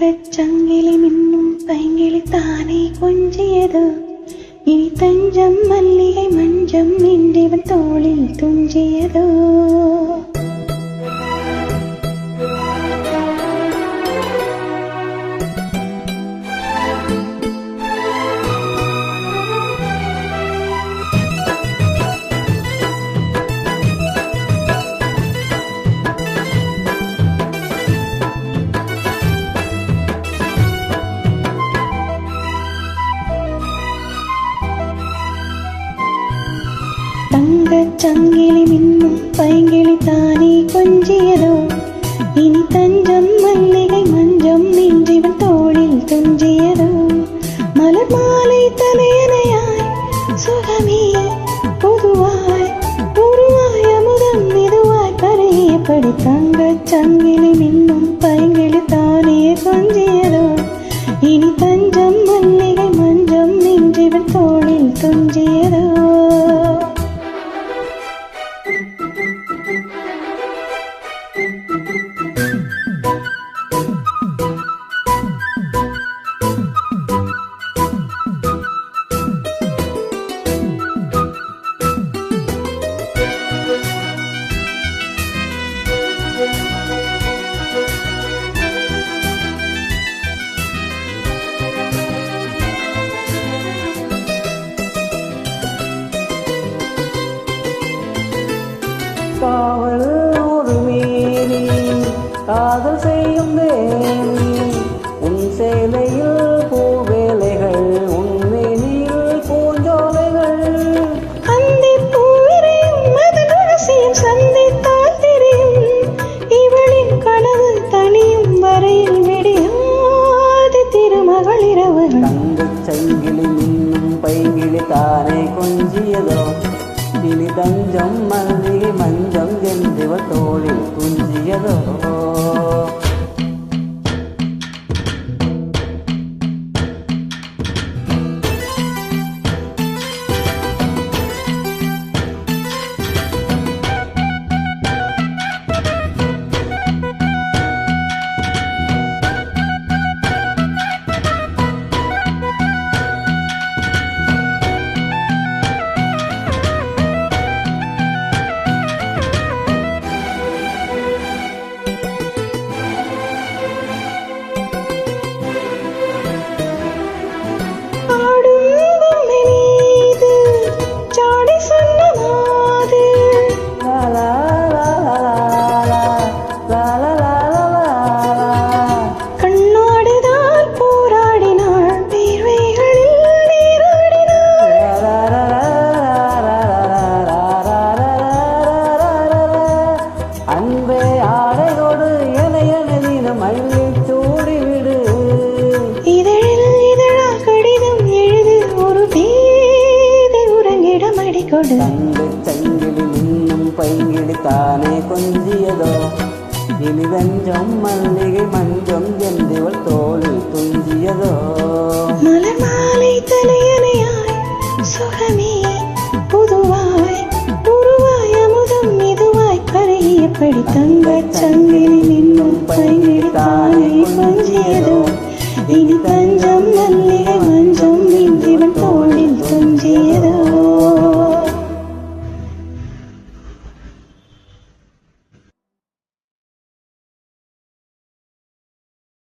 தங்கச் சங்கிலி மின்னும் பைங்கிளி தானே கொஞ்சியதோ இனி தஞ்சம் மல்லிகை மஞ்சம் இன்றிவன் தோளில் துஞ்சியதோ தங்கச் சங்கிலி மின்னும் பைங்கிளி தானே கொஞ்சியதோ இனி தஞ்சம் மல்லிகை மஞ்சம் இன்றிவன் தோளில் துஞ்சியதோ மலர் மாலை தலையணையாய் சுகமே பொதுவாய் உருவாய் அமுதம் மெதுவாய் கரையப்படி தங்கச் சங்கிலி மின்னும் பைங்கிளி தானே கொஞ்சியதோ இனி தஞ்சம் மல்லிகை மஞ்சம் இன்றிவன் தோளில் துஞ்சியதோ காவல் ஒரு மீறி காதல் செய்யும் தேவி உன் சேலையில் பூவேலைகள் உன்மேனியில் பூஞ்சோலைகள் அந்தி பூவிரையும் மதன் ரசியும் சந்தித்தால் தெரியும் இவளின் கனவு தனியும் வரையில் விடியாது திருமகள் இரவுகள் தங்கச் சங்கிலி மின்னும் பைங்கிளி தானே கொஞ்சியதோ இனி தஞ்சம் மல்லிகை மஞ்சம் என்றிவள் தோளில் துஞ்சியதோ தங்கச் சங்கிலி மின்னும் பைங்கிளி தானே கொஞ்சியதோ இனி தஞ்சம் மல்லிகை மஞ்சம் என்றிவள் தோளில் துஞ்சியதோ மலர் மாலை தலையணையாய் சுகமே பொதுவாய் உருவாய் அமுதம் மெதுவாய் கரையப்படி தங்கச் சங்கிலி